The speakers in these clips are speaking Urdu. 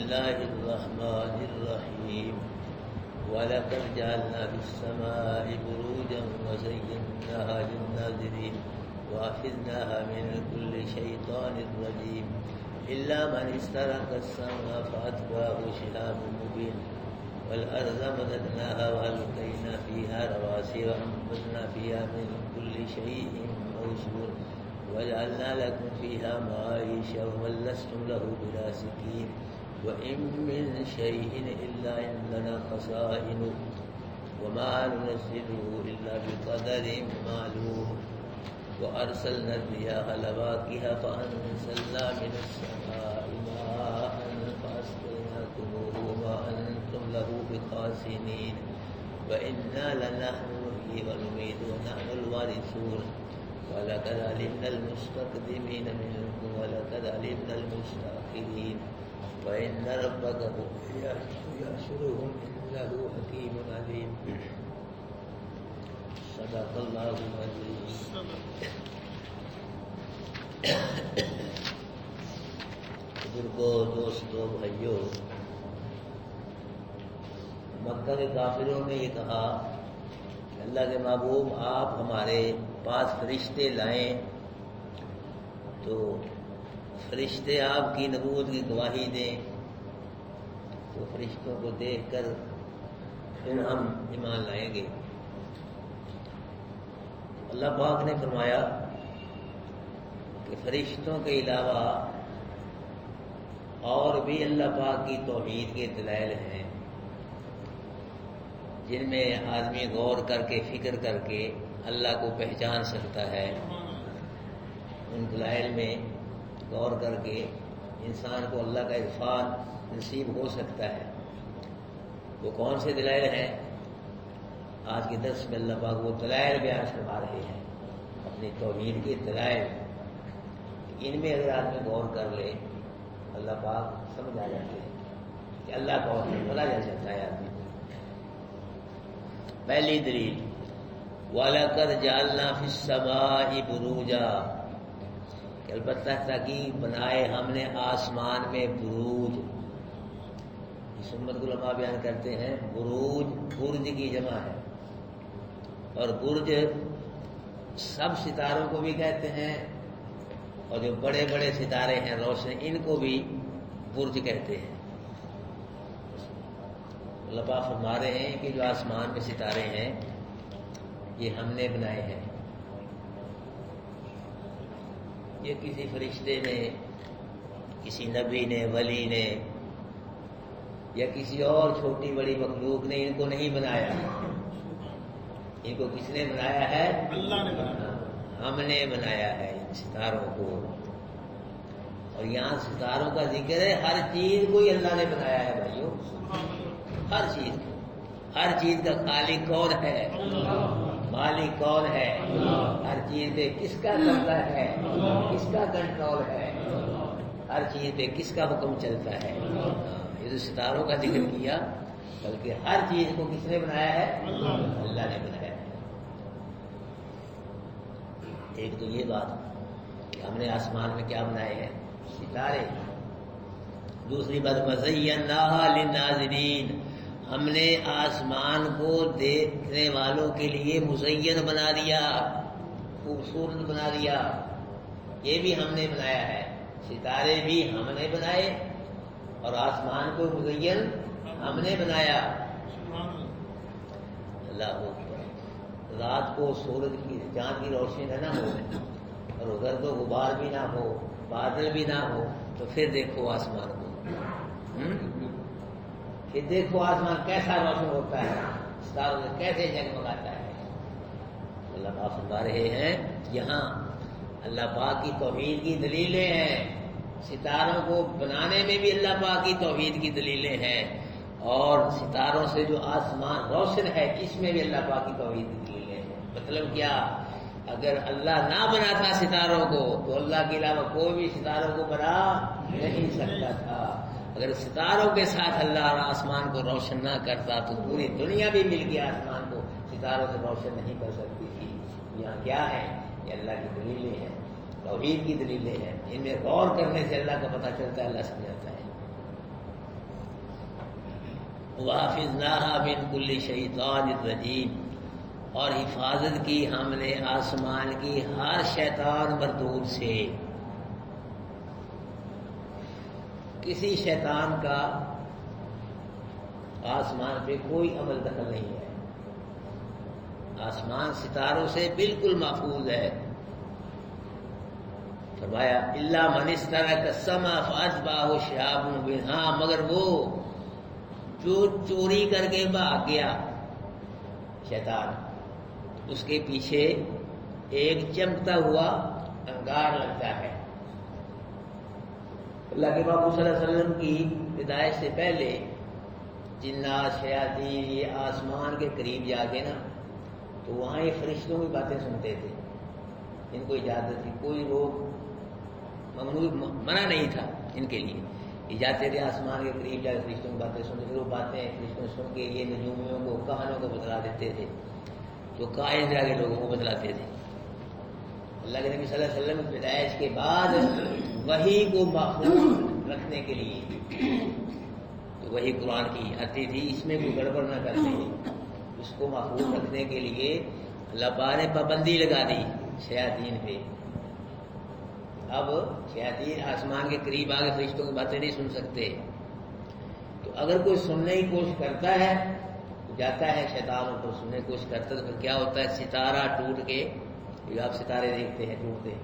الله الرحمن الرحيم ولقد جعلنا في السماء بروجا وزيناها للناظرين وحفظناها من كل شيطان رجيم إلا من استرق السماء فأتبعه شهاب مبين والأرض مددناها وألقينا فيها رواسي وأنبتنا فيها من كل شيء موزون وجعلنا لكم فيها معايش ومن لستم له برازقين وإن من شيء إلا عندنا خزائنه وما ننزله إلا بقدر معلوم وأرسلنا الرياح لواقح فأنزلنا من السماء ماء فأسقيناكموه وما أنتم له بخازنين وإنا لنحن نحيي ونميت ونحن الوارثون ولقد علمنا المستقدمين منكم ولقد علمنا المستأخرين وإن ربك يحشرهم إنه حكيم عليم صدق الله العظيم. بزرگوں، دوستوں، بھائیوں، مکہ کے کافروں نے یہ کہا کہ اللہ کے محبوب آپ ہمارے پاس فرشتے لائیں تو فرشتے آپ کی نبوت کی گواہی دیں تو فرشتوں کو دیکھ کر پھر ہم ایمان لائیں گے. اللہ پاک نے فرمایا کہ فرشتوں کے علاوہ اور بھی اللہ پاک کی توحید کے دلائل ہیں جن میں آدمی غور کر کے فکر کر کے اللہ کو پہچان سکتا ہے. ان دلائل میں غور کر کے انسان کو اللہ کا عرفان نصیب ہو سکتا ہے. وہ کون سے دلائل ہیں؟ آج کے درس میں اللہ پاک وہ دلائل بیان فرما رہے ہیں، اپنی توحید کے دلائل. ان میں اگر آدمی غور کر لے اللہ پاک سمجھ آ جاتے ہیں کہ اللہ کون ہے، بولا جا سکتا ہے آدمی. پہلی دلیل وَلَقَدْ جَعَلْنَا فِي السَّمَاءِ بُرُوجًا، کہ البتہ تاکہ بنائے ہم نے آسمان میں بروج. اس امت کو علماء بیان کرتے ہیں بروج برج کی جمع ہے، اور برج سب ستاروں کو بھی کہتے ہیں اور جو بڑے بڑے ستارے ہیں روشن ان کو بھی برج کہتے ہیں. اللہ پاک فرما رہے ہیں کہ جو آسمان میں ستارے ہیں یہ ہم نے بنائے ہیں. یہ کسی فرشتے نے، کسی نبی نے، ولی نے یا کسی اور چھوٹی بڑی مخلوق نے ان کو نہیں بنایا. ان کو کس نے بنایا ہے؟ اللہ نے بنایا. ہم نے بنایا ہے ان ستاروں کو. اور یہاں ستاروں کا ذکر ہے، ہر چیز کو ہی اللہ نے بنایا ہے بھائیو. ہر چیز کو، ہر چیز کا خالق کون ہے؟ مالک کون ہے؟ ہر چیز پہ کس کا قبضہ ہے؟ کس کا کنٹرول ہے؟ ہر چیز پہ کس کا حکم چلتا ہے؟ یہ جو ستاروں کا ذکر کیا، بلکہ ہر چیز کو کس نے بنایا ہے؟ اللہ نے بنایا ہے. ایک تو یہ بات کہ ہم نے آسمان میں کیا بنائے ہیں؟ ستارے. دوسری بات وَزَيَّنَّاهَا لِلنَّاظِرِينَ، ہم نے آسمان کو دیکھنے والوں کے لیے مزین بنا دیا، خوبصورت بنا دیا. یہ بھی ہم نے بنایا ہے. ستارے بھی ہم نے بنائے اور آسمان کو مزین ہم نے بنایا. اللہ اکبر. رات کو سورج کی چاند کی روشنی نہ ہو اور ادھر تو غبار بھی نہ ہو، بادل بھی نہ ہو، تو پھر دیکھو آسمان کو، کہ دیکھو آسمان کیسا روشن ہوتا ہے، ستاروں سے کیسے جگمگاتا ہے. اللہ پاک فرما رہے ہیں یہاں اللہ پاک کی توحید کی دلیلیں ہیں. ستاروں کو بنانے میں بھی اللہ پاک کی توحید کی دلیلیں ہیں، اور ستاروں سے جو آسمان روشن ہے اس میں بھی اللہ پاک کی توحید کی دلیلیں ہیں. مطلب کیا؟ اگر اللہ نہ بناتا ستاروں کو تو اللہ کے علاوہ کوئی بھی ستاروں کو بنا نہیں سکتا تھا. اگر ستاروں کے ساتھ اللہ آسمان کو روشن نہ کرتا تو پوری دنیا بھی مل کے آسمان کو ستاروں سے روشن نہیں کر سکتی تھی. یہاں کیا ہے؟ یہ اللہ کی دلیلیں ہیں، توحید کی دلیلیں ہیں. ان میں غور کرنے سے اللہ کا پتہ چلتا ہے، اللہ سمجھاتا ہے. وَحَفِظْنَاهَا مِنْ كُلِّ شَيْطَانٍ رَجِيمٍ، اور حفاظت کی ہم نے آسمان کی ہر شیطان مردود سے۔ کسی شیطان کا آسمان پہ کوئی عمل دخل نہیں ہے، آسمان ستاروں سے بالکل محفوظ ہے۔ فرمایا الا من استرق السمع فاتبعه شهاب مبین، ہاں مگر وہ جو چوری کر کے بھاگ گیا شیطان، اس کے پیچھے ایک چمکتا ہوا انگار لگتا ہے۔ اللہ کے بابو صلی اللہ علیہ وسلم کی ہدایت سے پہلے جنات شیاطین یہ آسمان کے قریب جا کے نا تو وہاں یہ فرشتوں کی باتیں سنتے تھے، ان کو اجازت تھی، کوئی لوگ ممنوع منع نہیں تھا ان کے لیے، یہ جاتے تھے آسمان کے قریب جا کے فرشتوں کی باتیں سنتے تھے، وہ باتیں فرشتوں سن کے یہ نجومیوں کو کہانوں کو بتلا دیتے تھے، جو کائن جا کے لوگوں کو بتلاتے تھے۔ اللہ کے نبی صلی اللہ علیہ وسلم کی پیدائش کے بعد وحی کو محفوظ رکھنے کے لیے تو وہی قرآن کی آتی تھی، اس میں کوئی گڑبڑ نہ کرتے، اس کو محفوظ رکھنے کے لیے اللہ پاک نے پابندی لگا دی شیاطین پہ۔ اب شیاطین آسمان کے قریب آگے فرشتوں کی باتیں نہیں سن سکتے، تو اگر کوئی سننے کی کوشش کرتا ہے تو جاتا ہے شیطان کو سننے کی کوشش کرتا ہے، تو پھر کیا ہوتا ہے ستارہ ٹوٹ کے، جو آپ ستارے دیکھتے ہیں ٹوٹتے،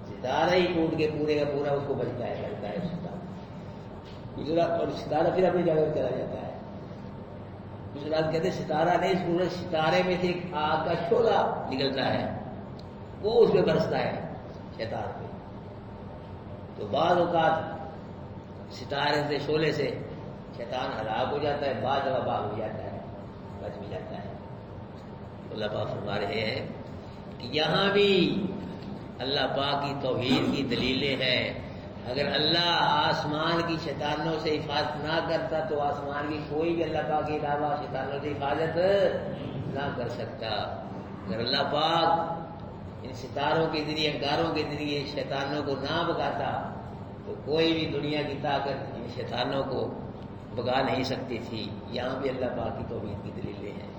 ستارہ ہی ٹوٹ کے پورے کا پورا اس کو بچتا ہے، کرتا ہے ستارہ، اور ستارہ پھر اپنی جگہ چلا جاتا ہے۔ دوسری بات کہتے ہیں ستارہ نہیں، سورج ستارے میں سے ایک آگ کا شعلہ نکلتا ہے، وہ اس پہ برستا ہے شیطان پہ، تو بعض اوقات ستارے سے شعلے سے شیطان ہلاک ہو جاتا ہے، بعض دفعہ بھاگ ہو جاتا ہے، بچ بھی جاتا ہے۔ اللہ پاک فرما رہے ہیں کہ یہاں بھی اللہ پاک کی توحید کی دلیلیں ہیں۔ اگر اللہ آسمان کی شیطانوں سے حفاظت نہ کرتا تو آسمان کی کوئی بھی اللہ پاک کے علاوہ شیطانوں سے حفاظت نہ کر سکتا۔ اگر اللہ پاک ان ستاروں کے ذریعے، انگاروں کے ذریعے شیطانوں کو نہ بگاتا تو کوئی بھی دنیا کی طاقت ان شیطانوں کو بگا نہیں سکتی تھی۔ یہاں بھی اللہ پاک کی توحید کی دلیلیں ہیں۔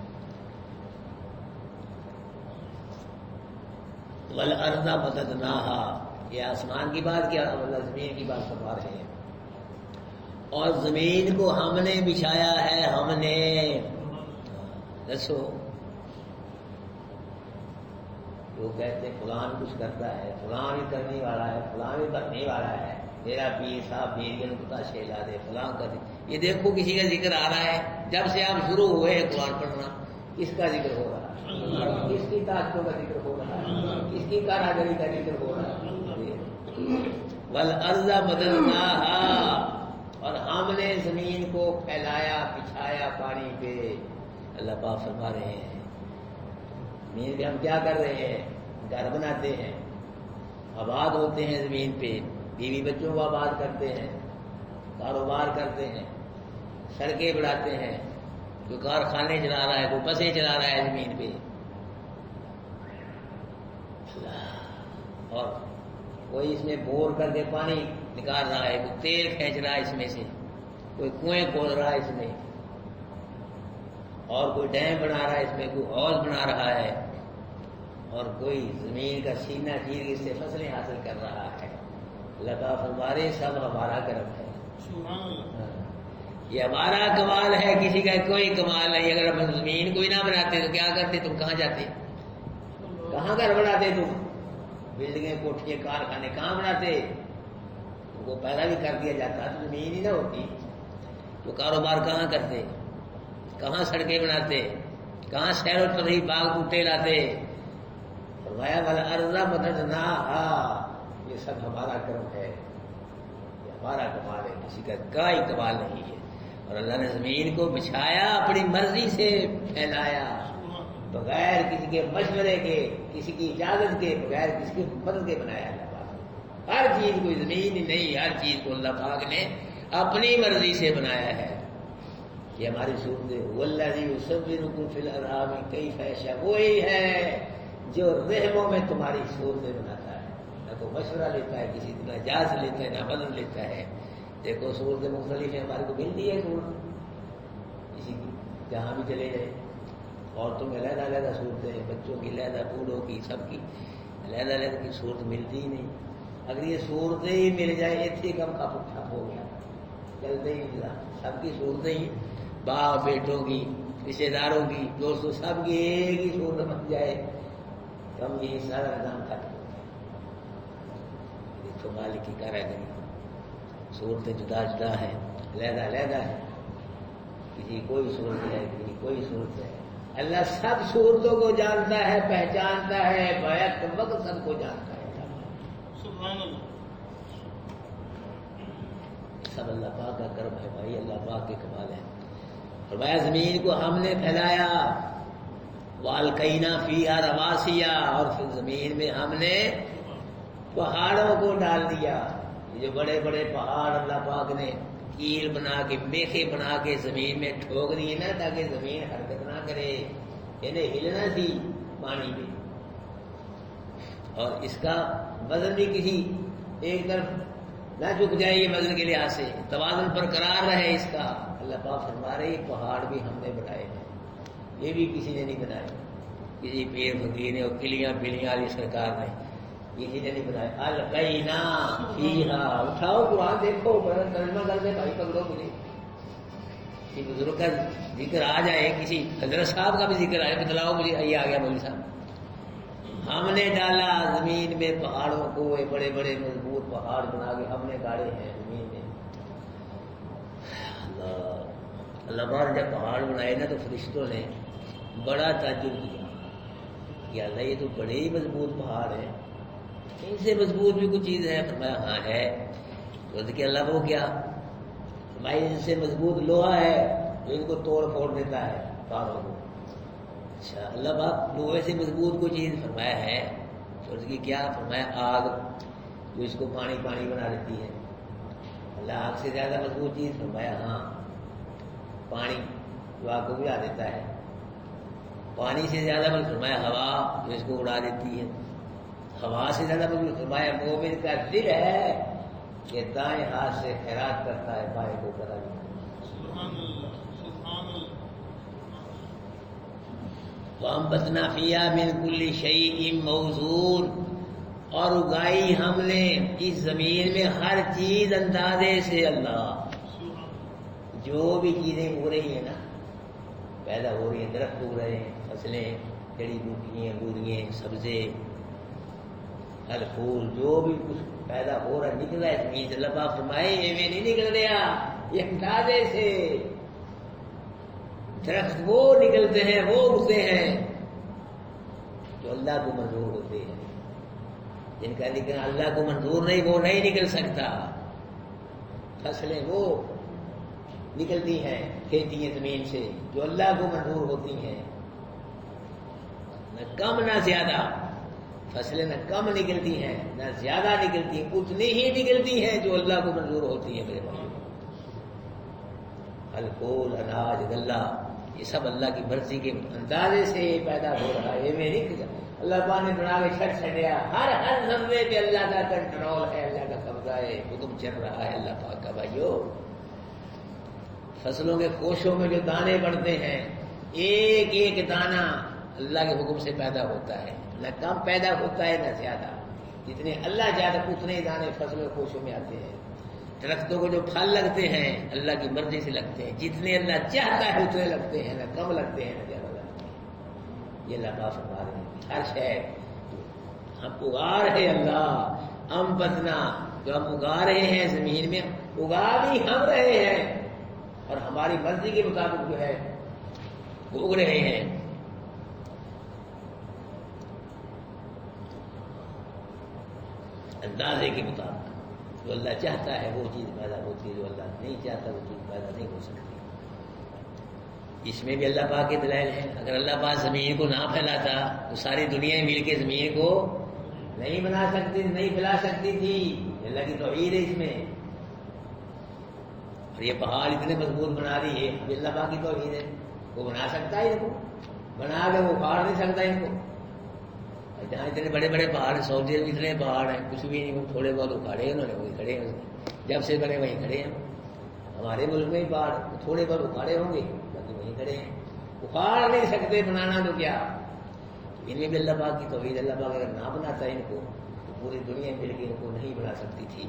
وَالْأَرْضَ مَدَدْنَاهَا، یہ آسمان کی بات کیا، اللہ زمین کی بات فرما رہے ہیں، اور زمین کو ہم نے بچھایا ہے، ہم نے دسو، وہ کہتے ہیں فلان کچھ کرتا ہے، فلان ہی کرنے والا ہے، فلان ہی کرنے والا ہے، میرا پیر صاحب بیریاں پتا شیلا دے فلان کر دے، یہ دیکھو کسی کا ذکر آ رہا ہے، جب سے آپ شروع ہوئے ہیں قرآن پڑھنا کس کا ذکر ہو رہا ہے، کس کی طاقتوں کا ذکر ہو رہا ہے، کس کی کاراگری کا ذکر ہو رہا ہے۔ وَالْأَرْضَ مَدَدْنَاهَا، اور ہم نے زمین کو پھیلایا بچھایا پانی پہ۔ اللہ پاک فرما رہے ہیں زمین پہ ہم کیا کر رہے ہیں، گھر بناتے ہیں، آباد ہوتے ہیں زمین پہ، بیوی بچوں کو آباد کرتے ہیں، کاروبار کرتے ہیں، سڑکیں بڑھاتے ہیں، کوئی کارخانے چلا رہا ہے، کوئی بسیں چلا رہا ہے زمین پہ، اور کوئی اس میں بور کر کے پانی نکال رہا ہے، کوئی تیل کھینچ رہا ہے اس میں سے، کوئی کنویں کھود رہا ہے اس میں، اور کوئی ڈیم بنا رہا ہے اس میں، کوئی حوض بنا رہا ہے، اور کوئی زمین کا سینہ چیر کے اس سے فصلیں حاصل کر رہا ہے۔ اللہ کا فرمارے سب ہمارا کرم ہے، یہ ہمارا کمال ہے، کسی کا کوئی کمال نہیں۔ اگر ہم زمین کوئی نہ بناتے تو کیا کرتے، تم کہاں جاتے، کہاں گھر بناتے، تم بلڈنگیں کوٹھیاں کارخانے کہاں بناتے، تم کو پیدا بھی کر دیا جاتا تو زمین ہی نہ ہوتی، تو کاروبار کہاں کرتے، کہاں سڑکیں بناتے، کہاں سیر و تفریح باغ بوٹے لاتے۔ فرمایا وَالْأَرْضَ مَدَدْنَاهَا، یہ سب ہمارا کرم ہے، یہ ہمارا کمال ہے، کسی کا کوئی کمال نہیں ہے۔ اور اللہ نے زمین کو بچھایا، اپنی مرضی سے پھیلایا، بغیر کسی کے مشورے کے، کسی کی اجازت کے، بغیر کسی کی مدد کے بنایا اللہ پاک۔ ہر چیز کوئی زمین ہی نہیں، ہر چیز کو اللہ پاک نے اپنی مرضی سے بنایا ہے۔ یہ ہماری صورت ہے، وَالَّذِي يُصَوِّرُكُمْ فِي الْأَرْحَامِ كَيْفَ يَشَاءُ، وہی ہے جو رحموں میں تمہاری صورتیں بناتا ہے، نہ تو مشورہ لیتا ہے کسی، نہ اجازت لیتا ہے، نہ مدد لیتا ہے۔ دیکھو صورتیں مختلف ہیں، ہمارے کو ملتی ہے صورت، کسی کی جہاں بھی چلے جائیں، عورتوں میں علیحدہ علیحدہ صورتیں ہیں، بچوں کی علیحدہ، بوڑھوں کی، سب کی علیحدہ علیحدہ کی صورت ملتی ہی نہیں۔ اگر یہ صورتیں ہی مل جائیں اتنی کم کا ٹھپ ہو گیا، چلتے ہی نہیں، سب کی صورتیں ہی، باپ بیٹوں کی، رشتے داروں کی، دوستوں، سب کی ایک ہی صورت بن جائے، کم یہ سارا نظام ختم ہو جائے۔ دیکھو مالک کی کاراگری، صورتیں جدا جدا ہیں، علیحدہ علیحدہ ہے، کسی کوئی صورت ہے، کسی کوئی صورت ہے۔ اللہ سب صورتوں کو جانتا ہے، پہچانتا ہے، بیک وقت سب کو جانتا ہے۔ سبحان اللہ، سب اللہ پاک کا کرم ہے بھائی، اللہ پاک کے کمال ہے۔ فرمایا زمین کو ہم نے پھیلایا، والقینا فیہا رواسیا، اور پھر زمین میں ہم نے پہاڑوں کو ڈال دیا۔ یہ جو بڑے بڑے پہاڑ اللہ پاک نے کیل بنا کے، میخے بنا کے زمین میں ٹھوک دیے نا، تاکہ زمین حرکت نہ کرے، انہیں ہلنا تھی پانی میں، اور اس کا وزن بھی کسی ایک طرف نہ جھک جائے، یہ وزن کے لحاظ سے توازن برقرار رہے اس کا۔ اللہ پاک فرما رہے یہ پہاڑ بھی ہم نے بنائے ہیں، یہ بھی کسی نے نہیں بنائے، کسی پیر فقیر نے اور کلیاں بلیاں علی سرکار نے، کسی نے نہیں بنائے۔ القینا فیہا، اٹھاؤ قرآن دیکھو، ترجمہ کر دے بھائی، پکڑو مجھے، کسی بزرگ کا ذکر آ جائے، کسی حضرت صاحب کا بھی ذکر آئے، بتلاؤ مجھے، یہ آ گیا مولوی صاحب۔ ہم نے ڈالا زمین میں پہاڑوں کو، بڑے بڑے مضبوط پہاڑ بنا کے ہم نے گاڑے ہیں زمین میں۔ اللہ پاک جب پہاڑ بنائے نا تو فرشتوں نے بڑا تعجب کیا کہ اللہ یہ تو بڑے ہی مضبوط پہاڑ ہیں، ان سے مضبوط بھی کوئی چیز ہے؟ فرمایا ہاں ہے۔ تو کہ اللہ وہ کیا؟ فرمایا ان سے مضبوط لوہا ہے جو ان کو توڑ پھوڑ دیتا ہے پہاڑوں کو۔ اچھا اللہ پاک لوہے سے مضبوط کوئی چیز؟ فرمایا ہے۔ تو کی کیا؟ فرمایا آگ جو اس کو پانی پانی بنا دیتی ہے۔ اللہ آگ سے زیادہ مضبوط چیز؟ فرمایا ہاں، پانی جو آگ کو بجھا دیتا ہے۔ پانی سے زیادہ مضبوط؟ فرمایا ہوا جو اس کو اڑا دیتی ہے۔ ہوا سے زیادہ مضبوط؟ فرمایا مومن کا دل ہے کہ دائیں ہاتھ سے خیرات کرتا ہے، بائیں کو کرا دیتا ہے۔ سبحان اللہ، سبحان اللہ۔ وَأَنبَتْنَا فِيهَا مِن كُلِّ شَيْءٍ مَّوْزُونٍ، اور اگائی ہم نے اس زمین میں ہر چیز اندازے سے۔ اللہ جو بھی چیزیں ہو رہی ہیں نا، پیدا ہو رہی ہیں، درخت ہو رہے ہیں، فصلیں، جڑی بوٹیاں، انگوریاں، سبزے، پھل پھول، جو بھی کچھ پیدا ہو رہا ہے، نکل رہا ہے زمین سے۔ اللہ پاک فرمائے یہ نہیں نکل رہا، یہ اندازے سے۔ درخت وہ نکلتے ہیں، وہ اگتے ہیں جو اللہ کو منظور ہوتے ہیں، جن کا نکلنا اللہ کو منظور نہیں وہ نہیں نکل سکتا۔ فصلیں وہ نکلتی ہیں، کھیتی ہیں زمین سے جو اللہ کو منظور ہوتی ہیں، نہ کم نہ زیادہ۔ فصلیں نہ کم نکلتی ہیں نہ زیادہ نکلتی ہیں، اتنی ہی نکلتی ہیں جو اللہ کو منظور ہوتی ہیں۔ میرے بھائی، پھل پھول، اناج، غلہ، یہ سب اللہ کی مرضی کے اندازے سے پیدا ہو رہا ہے۔ یہ نہیں اللہ پاک نے بنا کے چھٹ چھٹیا، ہر ذرے پہ اللہ کا کنٹرول ہے، اللہ کا قبضہ ہے، حکم چل رہا ہے اللہ پاک کا۔ بھائیو، فصلوں کے کوشوں میں جو دانے بڑھتے ہیں، ایک ایک دانہ اللہ کے حکم سے پیدا ہوتا ہے، نہ کم پیدا ہوتا ہے نہ زیادہ۔ جتنے اللہ چاہتا اتنے دانے فصلوں کے کوشوں میں آتے ہیں۔ درختوں کو جو پھل لگتے ہیں اللہ کی مرضی سے لگتے ہیں، جتنے اللہ چاہتا ہے اتنے لگتے ہیں، نہ کم لگتے ہیں نہ زیادہ لگتے ہیں۔ یہ اللہ پاک فرما رہے ہیں ہر شے ہم اگا رہے، اللہ انبتنا، جو ہم اگا رہے ہیں زمین میں، اگا بھی ہم رہے ہیں، اور ہماری مرضی کے مطابق جو ہے وہ اگ رہے ہیں۔ اندازے کے مطابق جو اللہ چاہتا ہے وہ چیز پیدا ہوتی ہے، جو اللہ نہیں چاہتا وہ چیز پیدا نہیں ہو سکتی۔ اس میں بھی اللہ پاک کے دلائل ہیں۔ اگر اللہ پاک زمین کو نہ پھیلاتا تو ساری دنیا مل کے زمین کو نہیں بنا سکتی، نہیں پھیلا سکتی تھی۔ اللہ کی توحید ہے اس میں۔ اور یہ پہاڑ اتنے مضبوط بنا رہی ہے، اب اللہ پاک کی توحید ہے، وہ بنا سکتا ہے ان کو، بنا کے وہ پھاڑ نہیں سکتا ان کو۔ جہاں اتنے بڑے بڑے پہاڑ، سعودی عرب اتنے پہاڑ ہیں، کچھ بھی نہیں، تھوڑے بہت اکھاڑے انہوں نے، وہی کھڑے ہیں، جب سے بنے وہیں کھڑے ہیں۔ ہمارے ملک میں ہی پہاڑ تھوڑے بہت اکھاڑے ہوں گے، کے وہیں کھڑے ہیں، اکھاڑ نہیں سکتے، بنانا تو کیا. ان میں بھی اللہ پاک کی توحید. اللہ پاک اگر نہ بناتا ان کو تو پوری دنیا مل کے ان کو نہیں بنا سکتی تھی.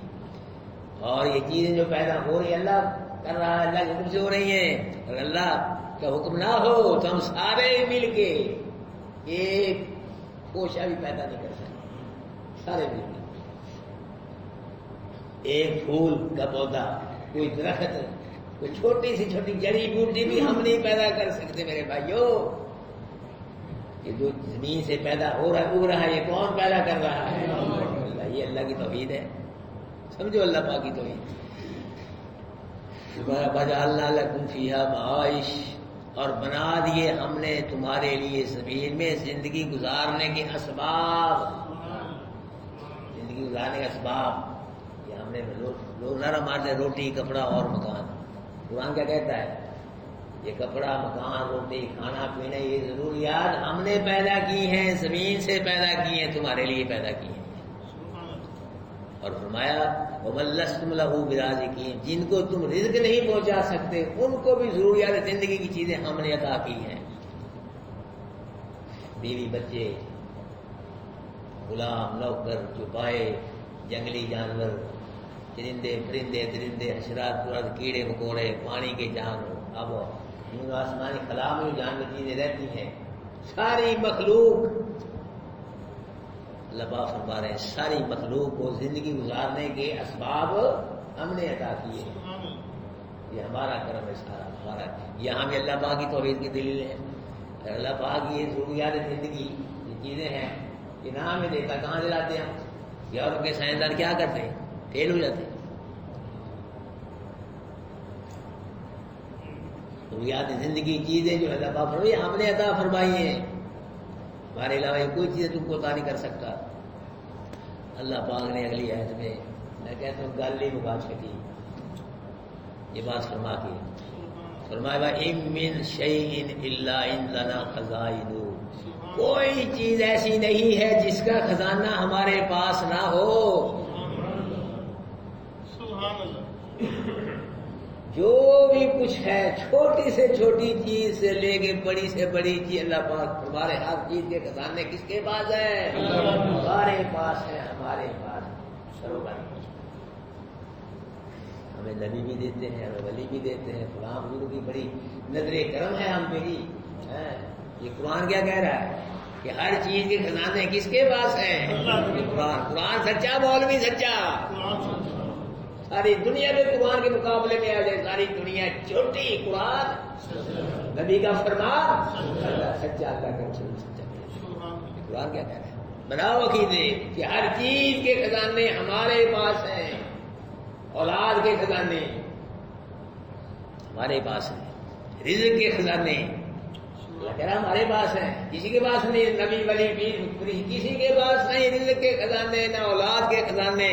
اور یہ چیزیں جو پیدا ہو رہی اللہ کر رہا ہے، اللہ کے حکم سے ہو رہی ہیں. اگر اللہ کا حکم نہ ہو تو ہم سارے مل کے ایک کوشا بھی پیدا نہیں کر سکتے. سارے مل کے ایک پھول کا پودا، کوئی درخت، کوئی چھوٹی سی چھوٹی جڑی بوٹی بھی ہم نہیں پیدا کر سکتے میرے بھائیوں. یہ جو زمین سے پیدا ہو رہا ہے، اگ رہا ہے، یہ کون پیدا کر رہا ہے؟ اللہ. یہ اللہ کی توحید ہے. سمجھو اللہ پاک کی توحید. وَجَعَلْنَا لَكُمْ فِيهَا مَعَائِشَ، اور بنا دیے ہم نے تمہارے لیے زمین میں زندگی گزارنے کے اسباب. زندگی گزارنے کے اسباب یہ ہم نے لوگ نہ مارتے، روٹی، کپڑا اور مکان. قرآن کیا کہتا ہے؟ یہ کپڑا، مکان، روٹی، کھانا پینا، یہ ضروریات ہم نے پیدا کی ہیں، زمین سے پیدا کی ہیں، تمہارے لیے پیدا کی ہیں. اور فرمایا وَمَن لَّسْتُمْ لَهُ بِرَازِقِينَ، جن کو تم رزق نہیں پہنچا سکتے ان کو بھی ضروریات زندگی کی چیزیں ہم نے عطا کی ہیں. بیوی، بچے، غلام، نوکر، چوپائے، جنگلی جانور، چرندے، پرندے، درندے، حشرات، کیڑے مکوڑے، پانی کے جانور، اب آسمانی خلا میں جانور چیزیں رہتی ہیں، ساری مخلوق. اللہ پاک فرما رہے ہیں ساری مخلوق کو زندگی گزارنے کے اسباب ہم نے عطا کیے. یہ ہمارا کرم ہے، سارا ہمارا. یہاں بھی اللہ پاک کی توحید کی دلیل ہے. اگر اللہ پاک کی یہ ضروریات زندگی یہ چیزیں ہیں، یہ نہ ہمیں دیتا کہاں سے لاتے ہم؟ یورپ کے سائنسدان کیا کرتے ہیں؟ فیل ہو جاتے ہیں. ضروریات زندگی چیزیں جو اللہ پاک فرمائی ہم نے عطا فرمائی ہیں، ہمارے علاوہ یہ کوئی چیز تم کو عطا نہیں کر سکتا. اللہ پاک نے اگلی آیت میں کہتا ہوں گل نہیں مکا سکی یہ بات فرما کے فرمایا وَإِن مِّن شَيْءٍ إِلَّا عِندَنَا خَزَائِنُهُ، کوئی چیز ایسی نہیں ہے جس کا خزانہ ہمارے پاس نہ ہو. جو بھی کچھ ہے، چھوٹی سے چھوٹی چیز سے لے کے بڑی سے بڑی چیز، اللہ پاک ہمارے ہر چیز کے خزانے کس کے پاس ہیں؟ ہمارے پاس ہیں. ہمارے پاس ہمیں نبی بھی دیتے ہیں، ہمیں ولی بھی دیتے ہیں. فلاں بزرگ کی بڑی نظر کرم ہے ہم پہ ہی. یہ قرآن کیا کہہ رہا ہے کہ ہر چیز کے خزانے کس کے پاس ہیں؟ یہ قرآن سچا، مولوی سچا. ساری دنیا میں قرآن کے مقابلے میں آ جائے، ساری دنیا چھوٹی، قرآن نبی کا فرمان سچا، اللہ کا رسول سچا. قرآن کیا کہہ رہا ہے؟ بناؤ عقیدے کہ ہر چیز کے خزانے ہمارے پاس ہیں. اولاد کے خزانے ہمارے پاس ہیں، رزق کے خزانے اللہ کہہ رہا ہمارے پاس ہیں. کسی کے پاس نہیں، نبی ولی پیر کسی کے پاس نہیں رزق کے خزانے، نہ اولاد کے خزانے،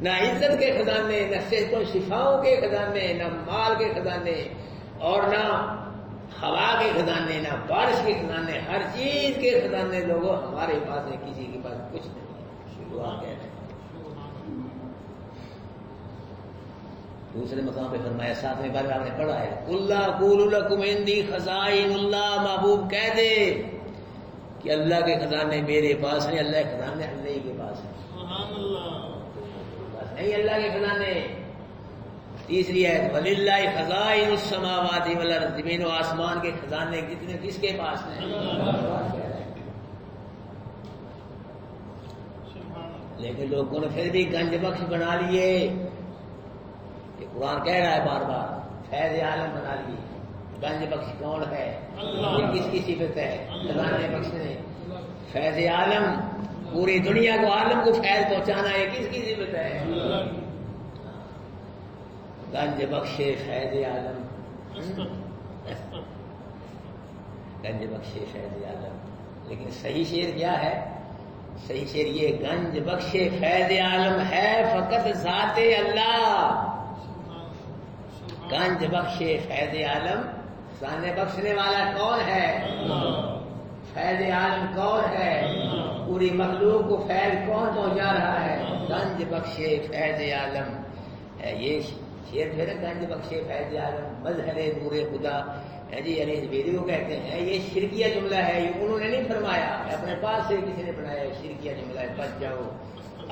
نہ عزت کے خزانے، نہ صحت و شفاؤں کے خزانے، نہ مال کے خزانے، اور نہ ہوا کے خزانے، نہ بارش کے خزانے. ہر چیز کے خزانے لوگوں ہمارے پاس ہیں، کسی کے پاس کچھ نہیں. دعا کہہ رہے ہیں. دوسرے مقام پہ فرمایا، ساتویں بار میں آپ نے پڑھا ہے قُلْ أَقُولُ لَكُمْ عِنْدِي خَزَائِنُ اللَّهِ، محبوب کہہ دے کہ اللہ کے خزانے میرے پاس ہیں. اللہ کے خزانے اللہ کے پاس ہیں، سبحان اللہ. بس نہیں اللہ کے خزانے. تیسری ہے وَلِلَّهِ خَزَائِنُ السَّمَاوَاتِ وَالْأَرْضِ، زمین و آسمان کے خزانے کتنے کس کے پاس ہیں؟ لیکن لوگوں نے پھر بھی گنج بخش بنا لیے. یہ قرآن کہہ رہا ہے بار بار فیض عالم بنا لیے. گنج بخش کون ہے؟ یہ کس کی صفت ہے؟ خزانے بخشنے. فیض عالم، پوری دنیا کو عالم کو فیض پہنچانا ہے، کس کی صفت ہے؟ گنج بخشے فیض عالم، گنج بخشے فیض عالم. لیکن صحیح شعر کیا ہے؟ صحیح شعر یہ گنج بخشے فیض عالم ہے فقط ذات اللہ. گنج بخشے فیض عالم، خزانے بخشنے والا کون ہے؟ فیض عالم کون ہے؟ پوری مخلوق کو فیض کون پہنچا رہا ہے؟ گنج بخشے فیض عالم ہے. یہ شعر پھر گنج بخشے فیض عالم، مظہر نور خدا جی علی حجویری کو کہتے ہیں یہ شرکیہ جملہ ہے، یہ انہوں نے نہیں فرمایا، اپنے پاس سے کسی نے بنایا شرکیہ جملہ ہے، بچ جاؤ۔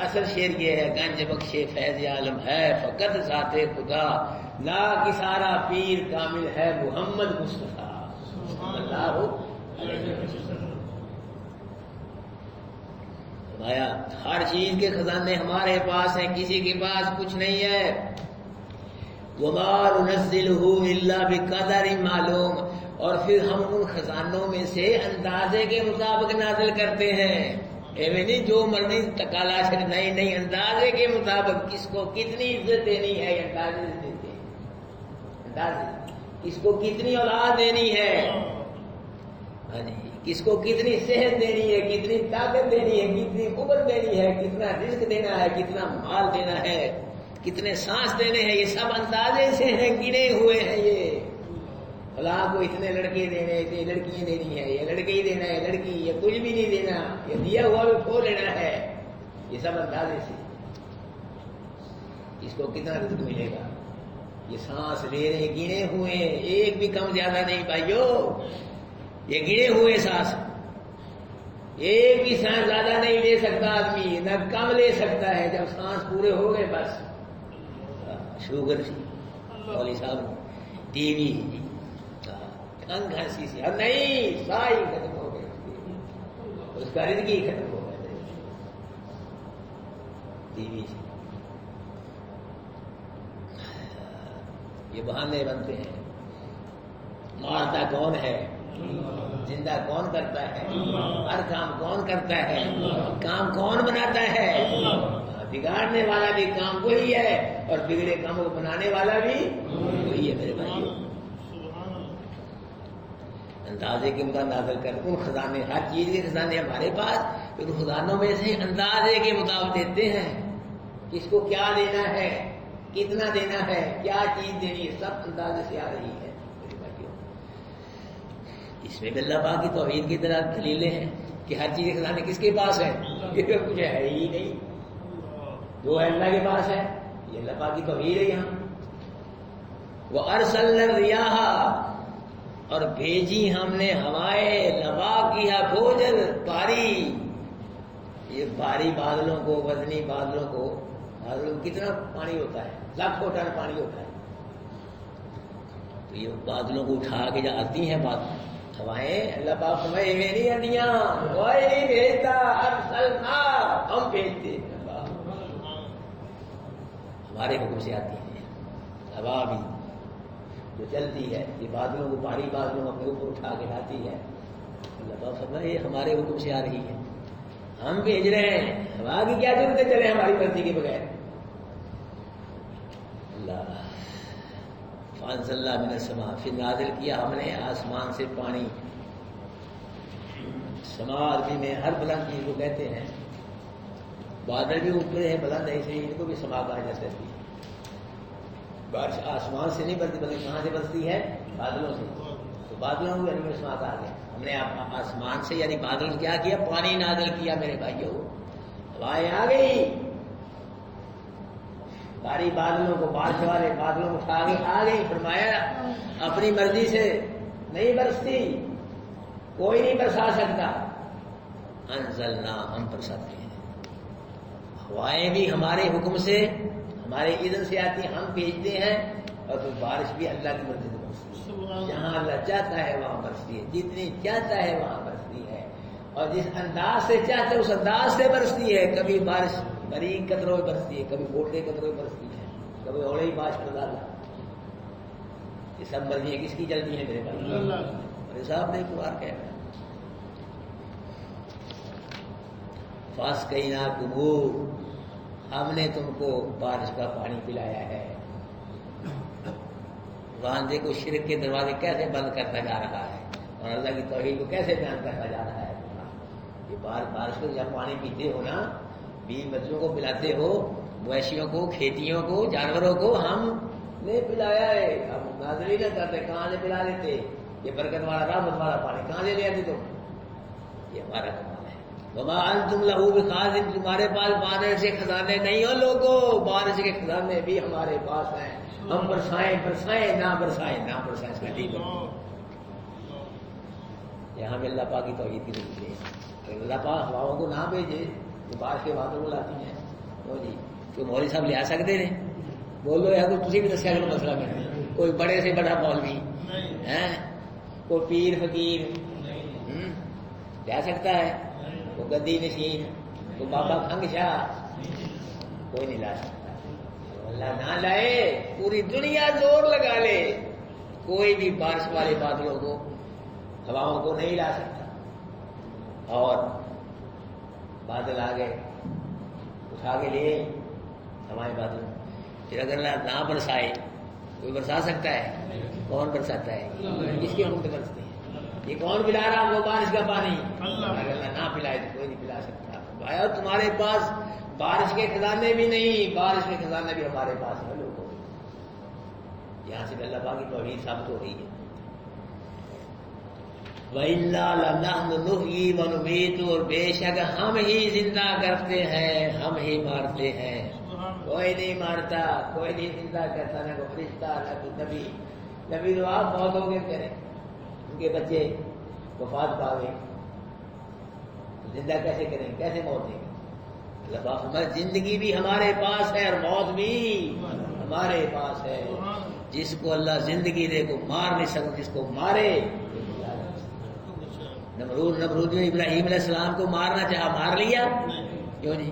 اصل شعر یہ ہے گنج بخش فیض عالم ہے فقط ذات خدا، لا کسارا پیر کامل ہے محمد مصطفیٰ صلی اللہ علیہ وسلم۔ فرمایا ہر چیز کے خزانے ہمارے پاس ہیں، کسی کے پاس کچھ نہیں ہے۔ وَمَا نُنَزِّلُهُ إِلَّا بِقَدَرٍ معلوم، اور پھر ہم ان خزانوں میں سے اندازے کے مطابق نازل کرتے ہیں، ایویں نہیں جو مرضی تکالا سے، نہیں اندازے کے مطابق، کس کو کتنی عزت دینی ہے یہ اندازے سے دیتے ہیں، اندازے کس کو کتنی اولاد دینی ہے، ہاں جی کس کو کتنی صحت دینی ہے، کتنی طاقت دینی ہے، کتنی عمر دینی ہے، کتنا رزق دینا ہے، کتنا مال دینا ہے، کتنے سانس دینے ہیں، یہ سب اندازے سے ہیں، گنے ہوئے ہیں۔ یہ فلاں کو اتنے لڑکے دینے، اتنی لڑکیاں دینی ہے، یہ لڑکے ہی دینا ہے، لڑکی یہ کچھ بھی نہیں دینا، یہ دیا ہوا بھی کھو لینا ہے، یہ سب اندازے سے۔ اس کو کتنا رزق ملے گا، یہ سانس لے رہے گنے ہوئے ہیں، ایک بھی کم زیادہ نہیں بھائیو، یہ گنے ہوئے سانس، ایک بھی سانس زیادہ نہیں لے سکتا آدمی، نہ کم لے سکتا ہے۔ جب سانس پورے ہو گئے بس شوگر سی مولی صاحب ٹی وی کنگ ہنسی سی، اب نہیں سائی ختم ہو گئی، اس کا رزق ہی ختم ہو گیا ٹی وی سے۔ یہ بہانے بنتے ہیں، مارتا کون ہے، زندہ کون کرتا ہے، ہر کام کون کرتا ہے، کام کون بناتا ہے، بگاڑنے والا بھی کام وہی ہے اور بگڑے کاموں کو بنانے والا بھی وہی ہے میرے بھائی۔ اندازے کے مطابق نازل کر ان خزانے، ہر چیز کے خزانے ہمارے پاس، ان خزانوں میں سے اندازے کے مطابق دیتے ہیں، کس کو کیا دینا ہے، کتنا دینا ہے، کیا چیز دینی ہے، سب اندازے سے آ رہی ہے میرے بھائیوں۔ اس میں بھی اللہ پاک کی توحید کی طرح دلیلیں ہیں کہ ہر چیز کے خزانے کس کے پاس ہے، کچھ ہے ہی نہیں، جو ہے اللہ کے پاس ہے، یہ اللہ پاک کی توحید ہے یہاں۔ وَأَرْسَلْنَا الرِّيَاحَ، اور بھیجی ہم نے ہوائیں، نوا کیا بھوجن باری، یہ بھاری بادلوں کو، وزنی بادلوں کو، بادلوں کو کتنا پانی ہوتا ہے، لاکھوں ٹن پانی ہوتا ہے، تو یہ بادلوں کو اٹھا کے جو آتی ہیں ہوائیں، اللہ پاک فرمائے میں نہیں آندیاں، کوئی نہیں بھیجتا، ارسلنا ہم بھیجتے، ہمارے حکم سے آتی ہے ہوا بھی جو چلتی ہے، یہ بادلوں کو، بھاری بادلوں کو اپنے اوپر اٹھا کے لاتی ہے، اللہ پاک فرمائے یہ ہمارے حکم سے آ رہی ہے، ہم بھیج رہے ہیں، ہوا کی کیا ضرورت ہے چلے ہماری مرضی کے بغیر۔ اللہ فانزلنا من السماء، پھر نازل کیا ہم نے آسمان سے پانی، سما عربی میں ہر بلند چیز کو کہتے ہیں، بادل بھی اوپر ہے بلند ہے، اس لیے ان کو بھی سما کہا جا سکتی ہے۔ بارش آسمان سے نہیں برستی بلکہ کہاں سے برستی ہے، بادلوں سے، تو بادلوں کو یعنی سما کہا گیا، ہم نے آسمان سے یعنی بادل کیا کیا، پانی نازل کیا میرے بھائیوں، ہوائیں آ گئی، بھاری بادلوں کو، بارش والے بادلوں کو اٹھا کے آ گئی، فرمایا اپنی مرضی سے نہیں برستی، کوئی نہیں برسا سکتا، انزلنا ہم برساتے ہیں، ہوائیں بھی ہمارے حکم سے، ہمارے اذن سے آتی ہیں، ہم بھیجتے ہیں، اور پھر بارش بھی اللہ کی مرضی سے برستی ہے، جہاں اللہ چاہتا ہے وہاں برستی ہے، جتنی چاہتا ہے وہاں برستی ہے، اور جس انداز سے چاہتا ہے اس انداز سے برستی ہے، کبھی بارش باریک قطروں میں برستی ہے، کبھی موٹے قطروں میں برستی ہے، کبھی اوڑے ہی بارش کر ڈالا، یہ سب مرضی کس کی چلتی ہے میرے بھائی، میرے صاحب نے قرآن کہہ رہا ہے فَاسْقَيْنَاكُمُوهُ، ہم نے تم کو بارش کا پانی پلایا ہے۔ وہاں دیکھو شرک کے دروازے کیسے بند کرتا جا رہا ہے اور اللہ کی توحید کو کیسے بیان کرتا جا رہا ہے۔ یہ بارش کو جب پانی پیتے ہو نا، بیوی بچوں کو پلاتے ہو، مویشیوں کو، کھیتیوں کو، جانوروں کو ہم نے پلایا ہے، ہم نازل ہی نہ کرتے، کہاں سے پلا لیتے، یہ برکت والا رحمت والا پانی کہاں سے لے آتے تم، یہ ہمارا کمال ہے۔ وما انتم لہو بخازن، تمہارے پاس بارش کے خزانے نہیں ہو لوگوں، بارش کے خزانے بھی ہمارے پاس ہیں، ہم برسائیں برسائیں نہ برسائیں نہ برسائیں، اس کا ٹھیک ہے، یہاں بھی اللہ پاک کی توحید کی ضرورت ہے. اگر اللہ پاک ہواؤں کو نہ بھیجے تو بارش کے بادل کو لاتی ہیں. تو جی تو مولوی صاحب لے آ سکتے ہیں. بول دو یار تھی بھی دسیا کرو مسئلہ میں. کوئی بڑے سے بڑا مولوی ہیں, کوئی پیر فقیر لے آ سکتا ہے, کوئی گدی نشین, کوئی بابا کھنگ شاہ, کوئی نہیں لا سکتا. اللہ نہ لائے پوری دنیا زور لگا لے, کوئی بھی بارش والے بادلوں کو ہواؤں کو نہیں لا سکتا. اور بادل آ گئے اٹھا کے لیے ہمارے بادل. پھر اگر اللہ نہ برسائے کوئی برسا سکتا ہے؟ کون برساتا ہے؟ کس کے حکم سے برستے ہیں؟ یہ کون پلا رہا وہ بارش کا پانی؟ اگر اللہ نہ پلائے تو کوئی نہیں پلا سکتا. بھائی تمہارے پاس بارش کے خزانے بھی نہیں, بارش کے خزانے بھی ہمارے پاس ہے لوگوں. یہاں سے اللہ پاک کی توحید ثابت ہو رہی ہے. وَإِنَّا لَنَحْنُ نُحْيِي وَنُمِيتُ, اور بے شک ہم ہی زندہ کرتے ہیں, ہم ہی مارتے ہیں. کوئی نہیں مارتا, کوئی نہیں زندہ کرتا, نہ کوئی فرشتہ نہ کوئی نبی. نبی تو آپ بہت ہو گئے کریں, ان کے بچے وفات پا گئے, زندہ کیسے کریں, کیسے موت دیں گے؟ اللہ پاک ہماری زندگی بھی ہمارے پاس ہے اور موت بھی ہمارے پاس ہے. جس کو اللہ زندگی دے کو مار نہیں سکتا, جس کو مارے. نمرود نے ابراہیم علیہ السلام کو مارنا چاہا, مار لیا کیوں نہیں؟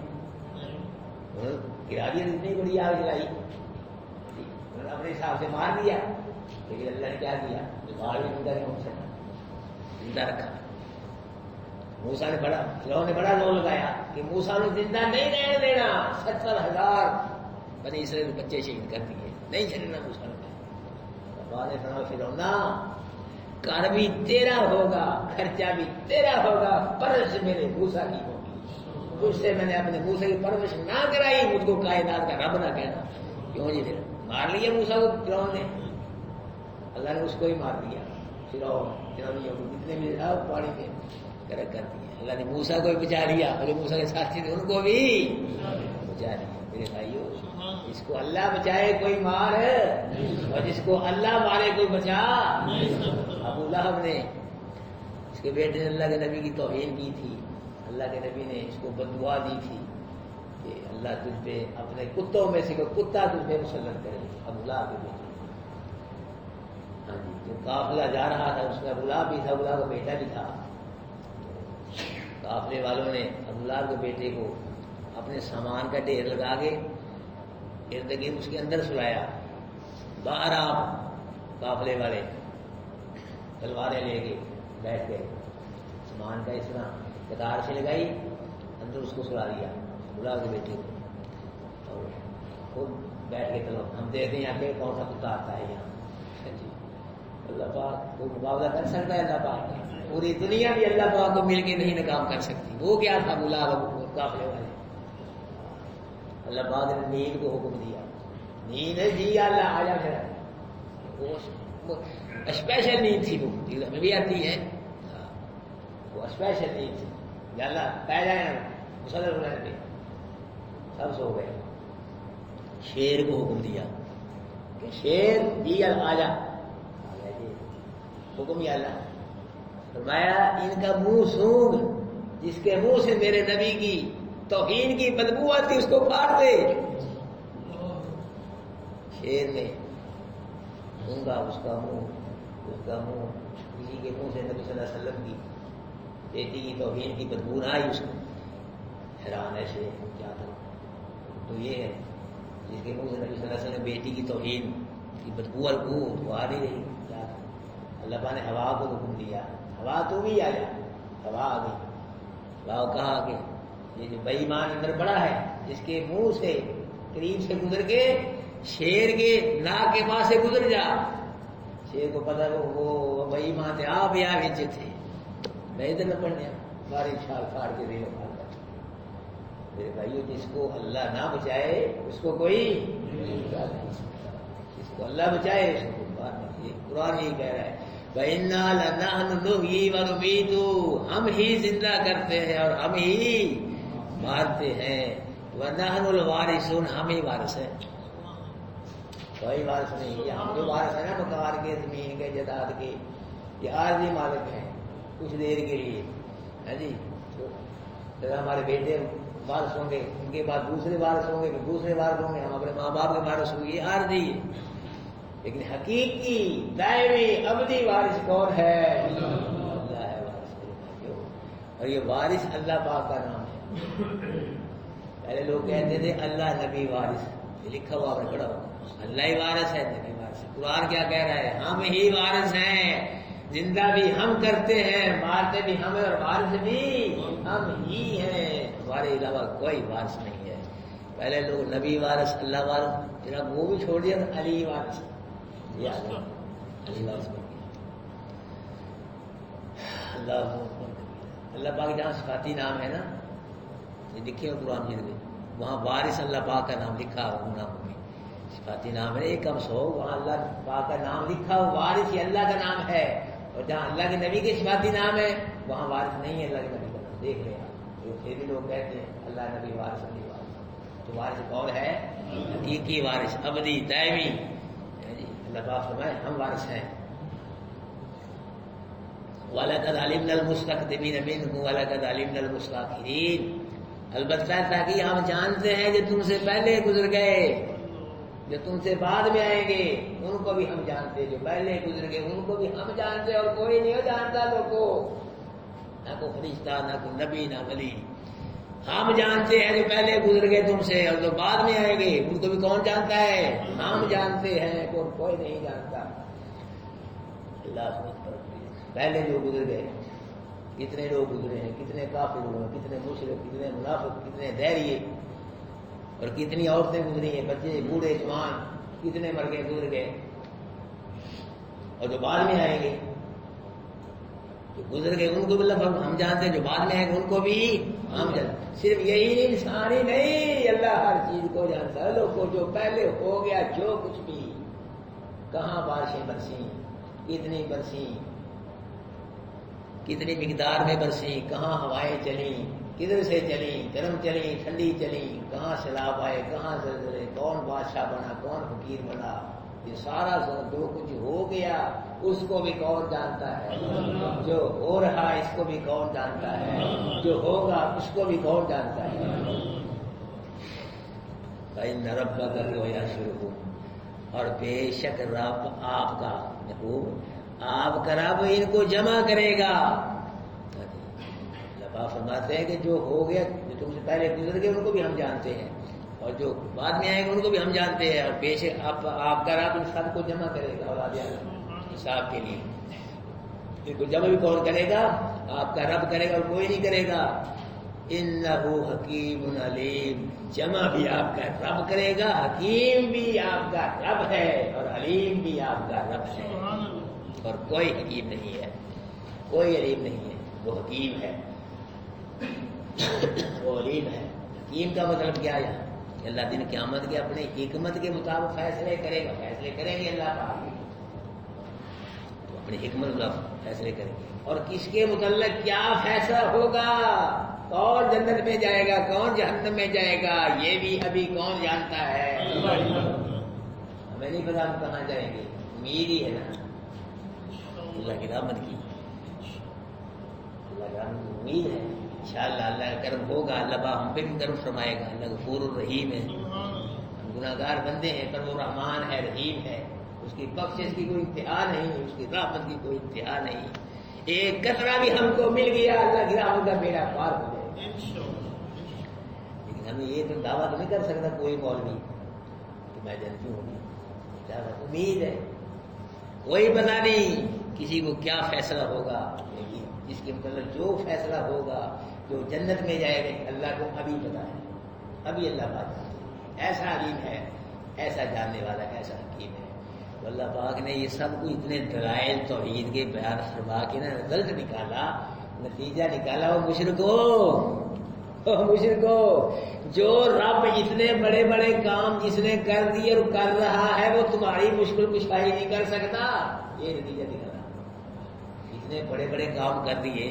گرا دیا, اتنی بڑی آگ جلائی, اپنے حساب سے مار دیا. لیکن اللہ نے کیا کیا؟ مار بھی زندہ نہیں ہو سکا, زندہ رکھا. موسیٰ نے بڑا, فرعون نے بڑا زور لگایا کہ موسیٰ نے زندہ نہیں رہنے دینا. 70,000 بنی اسرائیل بچے شہید کر دیے, نہیں چھڑنا موسیٰ نے. اللہ نے فرمایا فرعون کر بھی تیرا ہوگا, خرچہ بھی تیرا ہوگا, پرورش میرے موسیٰ کی ہوگی. تجھ سے میں نے اپنے موسیٰ کی پرورش نہ کرائی, مجھ کو کائنات کا رب نہ کہنا. کیوں جی؟ پھر مار لیا موسیٰ کو فرعون نے, اللہ نے اس کو ہی مار دیا. فرعون جتنے بھی پانی میں غرق کر دیا. اللہ نے موسیٰ کو بھی بچا لیا, اور موسیٰ کے ساتھی تھے ان کو بھی بچا لیا. میرے بھائیو, جس کو اللہ بچائے کوئی مار, اور جس کو اللہ مارے کوئی بچا. ابو لہب نے, اس کے بیٹے نے اللہ کے نبی کی توہین کی تھی. اللہ کے نبی نے اس کو بد دعا دی تھی کہ اللہ تجھ پہ اپنے کتوں میں سے کوئی کتا تجھ پہ مسلط کرے. ابو لہب کے بیٹے, ہاں جی, جو قافلہ جا رہا تھا اس میں ابو لہب بھی تھا, ابو لہب کا بیٹا بھی تھا. قافلے والوں نے ابو لہب کے بیٹے کو اپنے سامان کا ڈھیر لگا کے ارد گرد اس کے اندر سلایا. باہر آپ قافلے والے تلواریں لے کے بیٹھ گئے, سامان کا اس طرح قطار سے لگائی, اندر اس کو سلا دیا ابو لہب کے بیٹے کو, اور خود بیٹھ کے چلو ہم دیکھتے ہیں یہاں پہ کون سا کتا آتا ہے یہاں. جی, اللہ پاک کو مقابلہ کر سکتا ہے. اللہ پاک پوری دنیا بھی اللہ پاک کو مل کے نہیں ناکام کر سکتی. وہ کیا تھا ابو لہب قافلے والے؟ اللہ پاک نے نیند کو حکم دیا, نیند ہے جی اللہ آ جا کر. وہ اسپیشل نیند تھی, وہ ہمیں بھی آتی ہے, وہ اسپیشل نیند تھی. یا اللہ پہ جائیں مسلط ہونے پہ, سب سو گئے. شیر کو حکم دیا کہ شیر جی آ جا, حکم یا اللہ. فرمایا ان کا منہ سونگ, جس کے منہ سے میرے نبی کی توہین کی بدبو آتی اس کو پھاڑ دے. شیر نے سونگا اس کا منہ, کسی کے منہ سے نبی صلی اللہ علیہ وسلم کی بیٹی کی توہین کی بدبو نہ آئی اس کو. حیران ہے شیر, کیا تھا تو یہ ہے جس کے منہ سے نبی صلی اللہ علیہ وسلم بیٹی کی توہین کی بدبو وہ آ نہیں رہی. کیا تھا؟ اللہ پاک نے ہوا کو حکم دیا, ہوا تو بھی آ جا. ہوا آ گئی. ہوا کہا کہ یہ جو بے ایمان اندر بڑا ہے, جس کے منہ سے قریب سے گزر کے شیر کے ناک کے پاس سے گزر جا. شیر کو پتا وہ بے ایمان تھے, آپ یہاں بھیجے تھے, میں ادھر نہ پڑھنے باری چھال پھاڑ کے دے لو. میرے بھائیو, جس کو اللہ نہ بچائے اس کو کوئی نہیں سکتا. جس کو اللہ بچائے اس کو کوئی بات نہیں. قرآن یہی کہہ رہا ہے وَإِنَّا لَنَحْنُ نُحْيِي وَنُمِيتُ, ہم ہی زندہ کرتے ہیں اور ہم ہی مارتے ہیں. وَنَحْنُ الْوَارِثُونَ, ہم ہی وارث ہیں, کوئی وارث نہیں. یہ ہم جو وارث ہیں نا مکان کے, زمین کے, جائیداد کے, یہ عارضی مالک ہیں. کچھ دیر کے لیے، ہے جی، تو ہمارے بیٹے وارث ہوں گے، ان کے بعد دوسرے وارث ہوں گے، پھر دوسرے وارث ہوں گے، ہم اپنے ماں باپ کے وارث ہوں گے، یہ عارضی ہے۔ لیکن حقیقی دائمی ابدی وارث کون ہے؟ اللہ ہے وارث میرے، اور یہ وارث اللہ پاک کا نام ہے۔ پہلے لوگ کہتے تھے اللہ نبی وارث، یہ لکھا ہوا آپ نے پڑھا ہوگا، اللہ ہی وارث ہے، نبی وارث ہے۔ قرآن کیا کہہ رہا ہے؟ ہم ہی وارث ہیں، زندہ بھی ہم کرتے ہیں، مارتے بھی ہم ہیں، اور وارث بھی ہم ہی ہیں، ہمارے علاوہ کوئی وارث نہیں ہے۔ پہلے لوگ نبی وارث، اللہ وارث، جناب وہ بھی چھوڑ دیا، علی وارث، یہ علی وارث بن گیا۔ اللہ پاک جہاں صفاتی نام ہے نا، یہ لکھے ہو قرآن مجید میں، وہاں وارث اللہ پاک کا نام لکھا ہو، ان ناموں میں صفاتی نام ہے ایک کم سو، وہاں اللہ پاک کا نام لکھا ہو، وارث یہ اللہ کا نام ہے، اور جہاں اللہ کے نبی کے صفاتی نام ہے وہاں وارث نہیں ہے اللہ کے نبی کا نام، دیکھ لیں آپ، جو پھر بھی لوگ کہتے ہیں اللہ نبی وارث، نبی وارث، تو وارث کون ہے؟ حقیقی وارث، ابدی دائمی، اللہ پاک فرمائے ہم وارث ہیں۔ وَلَقَدْ عَلِمْنَا الْمُسْتَقْدِمِينَ مِنْكُمْ وَلَقَدْ عَلِمْنَا الْمُسْتَأْخِرِينَ، البتہ تاکہ ہم جانتے ہیں جو تم سے پہلے گزر گئے، جو تم سے بعد میں آئیں گے ان کو بھی ہم جانتے، جو پہلے گزر گئے ان کو بھی ہم جانتے، اور کوئی نہیں جانتا لوگوں کو، نہ کوئی فرشتہ، نہ کوئی نبی، نہ ولی، ہم جانتے ہیں جو پہلے گزر گئے تم سے، اور جو بعد میں آئیں گے ان کو بھی کون جانتا ہے؟ ہم جانتے ہیں، کوئی نہیں جانتا۔ اللہ پہلے جو گزر گئے، کتنے لوگ گزرے ہیں، کتنے کافر ہوئے ہیں، کتنے مشرک، کتنے منافق، کتنے دہریے، اور کتنی عورتیں گزری ہیں، بچے، بوڑھے، جوان، کتنے مر گئے، گزر گئے، اور جو بعد میں آئیں گے، جو گزر گئے ان کو بھی ہم جانتے ہیں، جو بعد میں آئیں گے ان کو بھی ہم جانتے ہیں۔ صرف یہی انسان ہی نہیں، اللہ ہر چیز کو جانتا ہے، لوگ کو جو پہلے ہو گیا، جو کچھ بھی، کہاں بارشیں برسیں، کتنی برسیں، کتنی مقدار میں برسیں، کہاں ہوائیں چلیں، کدھر سے چلیں، گرم چلیں، ٹھنڈی چلیں، کہاں سیلاب آئے، کہاں زلزلے، کون بادشاہ بنا، کون فقیر بنا، یہ سارا جو کچھ ہو گیا اس کو بھی کون جانتا ہے، جو ہو رہا ہے اس کو بھی کون جانتا ہے، جو ہوگا اس کو بھی کون جانتا ہے۔ فَإِنَّ رَبَّكَ يَحْشُرُهُمْ، اور بے شک رب آپ کا، آپ کا رب ان کو جمع کرے گا۔ اللہ فرماتے ہیں کہ جو ہو گیا، جو تم سے پہلے گزر گئے ان کو بھی ہم جانتے ہیں، اور جو بعد میں آئیں گے ان کو بھی ہم جانتے ہیں، اور بے شک آپ کا رب ان سب کو جمع کرے گا اولاد حساب کے لیے۔ ان کو جمع بھی کون کرے گا؟ آپ کا رب کرے گا، اور کوئی نہیں کرے گا۔ انہ حکیم علیم، جمع بھی آپ کا رب کرے گا، حکیم بھی آپ کا رب ہے، اور علیم بھی آپ کا رب ہے، اور کوئی حکیم نہیں ہے، کوئی علیم نہیں ہے، وہ حکیم ہے، وہ علیم ہے۔ حکیم کا مطلب کیا ہے؟ کہ اللہ دن قیامت کے اپنے حکمت کے مطابق فیصلے کرے گا، فیصلے کریں گے اللہ پاک، تو اپنی حکمت کا فیصلے کریں گے، اور کس کے متعلق کیا فیصلہ ہوگا، کون جنت میں جائے گا، کون جہنم میں جائے گا، یہ بھی ابھی کون جانتا ہے، ہمیں نہیں پتا ہم کہاں جائیں گے، امید ہی ہے نا اللہ کی رحمت کی، اللہ کی رحمت کی امید ہے، انشاءاللہ اللہ کا کرم ہوگا، اللہ پاک ہم پہ بھی کرم فرمائے گا، اللہ غفور الرحیم ہے، ہم گناہ گار بندے ہیں پر وہ رحمان ہے، رحیم ہے، اس کی بخشش کی کوئی انتہا نہیں، اس کی رحمت کی کوئی انتہا نہیں، ایک قطرہ بھی ہم کو مل گیا اللہ کی رحمت کا بیڑا پار ہو جائے۔ لیکن ہمیں یہ تو دعویٰ تو نہیں کر سکتا کوئی مولوی کہ میں جنتی ہوں، امید ہے، کوئی پتہ نہیں کسی کو کیا فیصلہ ہوگا، لیکن جس کے مطلب جو فیصلہ ہوگا، جو جنت میں جائے گا اللہ کو ابھی پتا ہے، ابھی اللہ پاک ایسا علیم ہے، ایسا جاننے والا، ایسا حکیم ہے۔ تو اللہ پاک نے یہ سب کو اتنے دلائل توحید کے بیان فرما کے نا رزلٹ نکالا، نتیجہ نکالا، وہ مشرکو جو رب اتنے بڑے بڑے کام جس نے کر دیے اور کر رہا ہے وہ تمہاری مشکل کشائی نہیں کر سکتا، یہ نتیجہ نکالا، اتنے بڑے بڑے کام کر دیے،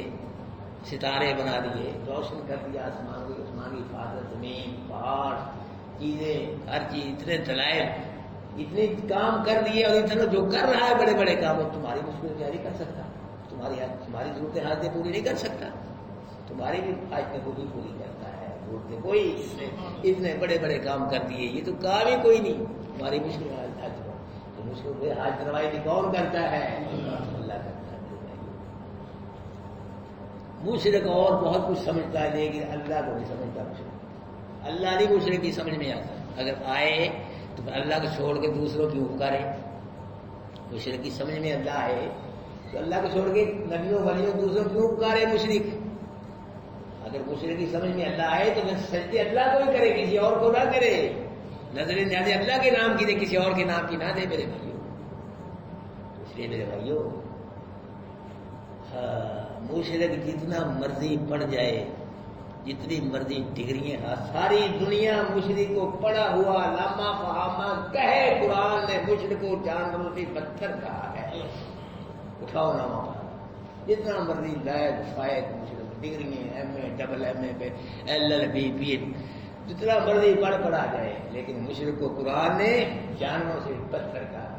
ستارے بنا دیے، روشن کر دیا آسمان کی، آسمان کی حفاظت، زمین، پہاڑ، چیزیں، ہر چیز، اتنے دلائل، اتنے کام کر دیے، اور اتنا جو کر رہا ہے بڑے بڑے کام، وہ تمہاری مشکل کیا نہیں کر سکتا، تمہاری ضرورتیں حاجتیں پوری نہیں کر سکتا، تمہاری بھی حاجتیں خود ہی پوری کرتا ہے. ضرورتیں کوئی اتنے بڑے بڑے کام کر دیے، یہ تو کام ہی کوئی نہیں. تمہاری مشکل حاجت تو مشکل حاجت روائی بھی کون کرتا ہے؟ اللہ کرتا ہے. مشرک اور بہت کچھ سمجھتا ہے لیکن اللہ کو نہیں سمجھتا. مشرک اللہ نہیں مشرک کی سمجھ میں آتا. اگر آئے تو اللہ کو چھوڑ کے دوسروں کی پکارے. مشرک کی سمجھ میں اللہ آئے تو اللہ کو چھوڑ کے نبیوں ولیوں دوسروں کیوں پکارے مشرک؟ اگر مشرک کی سمجھ میں اللہ آئے تو سجدے اللہ کو ہی کرے، کسی اور کو نہ کرے. نظر نیازیں اللہ کے نام کی دے، کسی اور کے نام کی نہ دے میرے بھائیوں. اس لیے میرے بھائیوں مشرک جتنا مرضی پڑھ جائے، جتنی مرضی ڈگریاں، ساری دنیا مشرک کو پڑھا ہوا لامہ فہامہ کہے. قرآن نے مشرک کو جانوروں سے بدتر کہا ہے. اٹھاؤ نامہ جتنا مرضی لائق فائد مشرک، ڈگریاں M A double M A پہ L L B P H, جتنا مرضی پڑھا جائے، لیکن مشرک کو قرآن نے جانوروں سے بدتر کہا.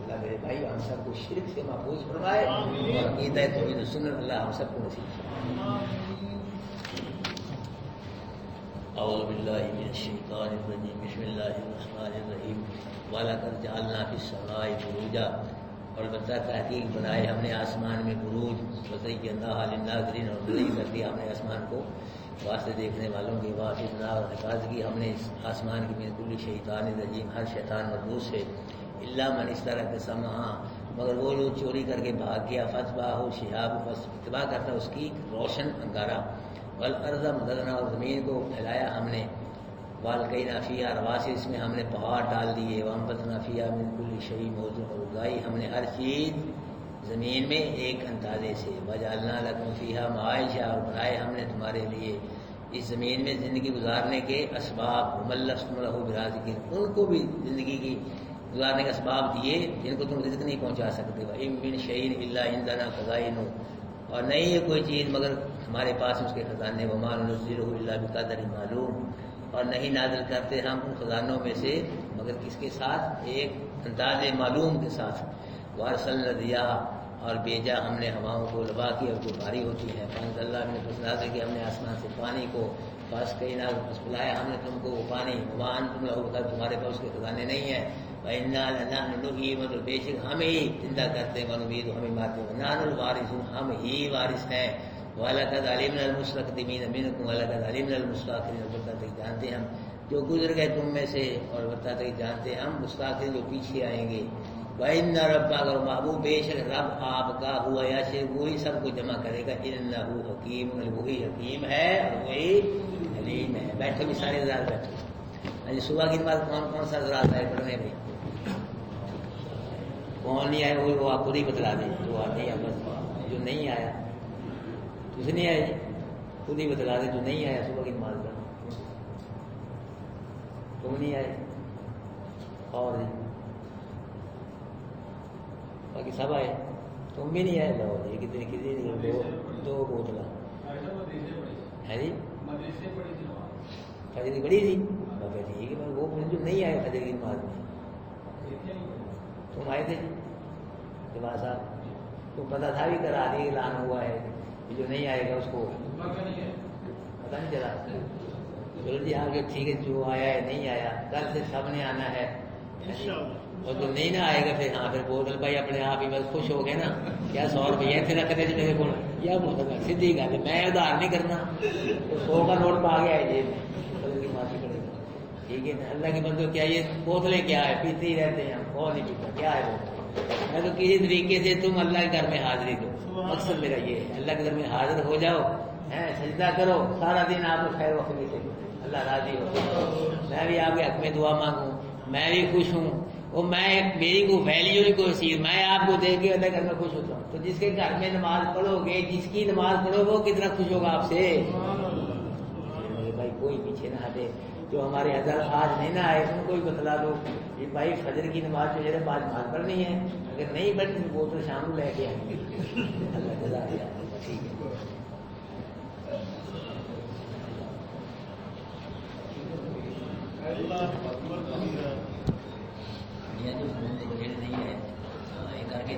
اللہ میرے بھائی ہم سب کو شرک سے محفوظ فرمائے اور عقیدہ توحید و سنت اللہ ہم سب کو نصیب فرمائے. اعوذ باللہ من الشیطان الرجیم، بسم اللہ الرحمن الرحیم. وَلَقَدْ جَعَلْنَا فِي السَّمَاءِ بُرُوجًا، اور البتہ تحقیق بنائے ہم نے آسمان میں بروج، وَزَيَّنَّاهَا لِلنَّاظِرِينَ، اور زین کر دیا ہم نے آسمان کو واسطے دیکھنے والوں کے. وَحَفِظْنَا، اور حفاظت کی ہم نے آسمان کی من کل شیطان رجیم، ہر شیطان مردود سے. الا من استرق سمعا، مگر وہ جو چوری کر کے بھاگ گیا. فَأَتْبَعَهُ شِهَابٌ، اتباع کرتا اس کی روشن انگارہ. والارض مددنا، اور زمین کو پھیلایا ہم نے. والقینا فیہا رواسي، اس میں ہم نے پہاڑ ڈال دیے. وانبتنا فیہا من کل شیء موزون، اور اگائی ہم نے ہر چیز زمین میں ایک اندازے سے. وجعلنا لکم فیہا معائشہ، اور بنائے ہم نے تمہارے لیے اس زمین میں زندگی گزارنے کے اسباب. وملستم لہ برازقین، ان کو بھی زندگی کی گزارنے کا اسباب دیے جن کو تم رزق نہیں پہنچا سکتے. وَإِن مِّن شَيْءٍ إِلَّا عِندَنَا خَزَائِنُهُ، اور نہیں ہے کوئی چیز مگر ہمارے پاس اس کے خزانے. وَمَا نُنَزِّلُهُ إِلَّا بِقَدَرٍ مَّعْلُومٍ، اور نہیں نازل کرتے ہم ان خزانوں میں سے مگر کس کے ساتھ؟ ایک انداز معلوم کے ساتھ. وَأَرْسَلْنَا الرِّيَاحَ، اور بھیجا ہم نے ہواؤں کو. لبا کی، اور جو بھاری ہوتی ہیں. فَأَنزَلْنَا مِنَ السَّمَاءِ، کہ ہم نے آسمان سے پانی کو. فَأَسْقَيْنَاكُمْ، پس پلایا ہم نے تم کو وہ پانی. وَمَا أَنتُمْ لَهُ بِقَادِرِينَ، تمہارے پاس اس کے خزانے نہیں ہیں. وَإِنَّا لَنَحْنُ نُحْيِي وَنُمِيتُ، بے شک ہم ہی زندہ کرتے ہیں. وَنُمِيتُ، ہم ہی مارتے ہیں. وَنَحْنُ الْوَارِثُونَ، ہم ہی وارث ہیں. وَلَقَدْ عَلِمْنَا الْمُسْتَقْدِمِينَ مِنكُمْ وَلَقَدْ عَلِمْنَا الْمُسْتَأْخِرِينَ، البتہ تک جانتے ہم جو گزر گئے تم میں سے، اور البتہ تک جانتے ہم مستاخرین جو پیچھے آئیں گے. وَإِنَّ رَبَّكَ، اور محبوب بے شک رب آپ کا ہوا یاشر، وہی سب کو جمع کرے گا. إِنَّهُ حکیم، وہی حکیم ہے اور وہی حلیم ہے. بیٹھو بھی سارے حضرات بیٹھو. صبح کی نماز کون کون سا حضرات آئے پڑھنے میں؟ کون نہیں آئے وہ آپ خود ہی بتلا دیں. جو آتے ہیں بس، جو نہیں آیا کچھ نہیں آئے خود ہی بتلا دیں. جو نہیں آیا صبح کی نماز کا تم نہیں آئے، اور باقی سب آئے، تم بھی نہیں آئے. لو جی کتنی دو بوتل ہے جی. فجر کی بڑی تھی بابا ٹھیک ہے. وہ جو نہیں آئے فجر کی نماز میں، تم آئے تھے جی جماعت صاحب، تو پتہ تھا بھی کرا دی اعلان ہوا ہے جو نہیں آئے گا اس کو پتہ نہیں چلا. چلو جی آگے ٹھیک ہے، جو آیا ہے نہیں آیا، کل سے سب نے آنا ہے. اور جو نہیں نہ آئے گا پھر ہاں پھر بوتل بھائی اپنے آپ ہی بس خوش ہو گئے نا. کیا 100 روپیہ پھر رکھ دے میرے کو، کیا بوتل سیدھی گل ہے، میں ادھار نہیں کرنا. 100 کا نوٹ پا گیا ہے جیب میں، کی معافی کرے گا. ٹھیک ہے نا. اللہ کے بندوں کیا یہ بوتلیں کیا ہے، پیتے ہی رہتے ہیں ہم، کون نہیں پیتا. کیا ہے بوتل؟ میں تو کسی طریقے سے تم اللہ کے گھر میں حاضری دو. مقصد میرا یہ ہے، اللہ کے گھر میں حاضر ہو جاؤ، سجدہ کرو سارا دن. آپ کو خیر وقت سے اللہ راضی ہو. میں بھی آپ کے حق میں دعا مانگوں، میں بھی خوش ہوں. وہ میری کو ویلیو نہیں کوئی چیز، میں آپ کو دے کے اللہ گھر میں خوش ہوتا ہوں. تو جس کے گھر میں نماز پڑھو گے، جس کی نماز پڑھو وہ کتنا خوش ہوگا آپ سے. بھائی کوئی پیچھے نہ ہٹے. جو ہمارے حضرات آج نہیں نہ آئے ان کو بھی بتلا دو کہ بھائی فجر کی نماز جو ہے بعد نماز پڑھنی ہے. اگر نہیں پڑھنی وہ تو شام کو لے کے آئیں گے. اللہ جزا دے. ٹھیک ہے. جو نہیں ہے کر کے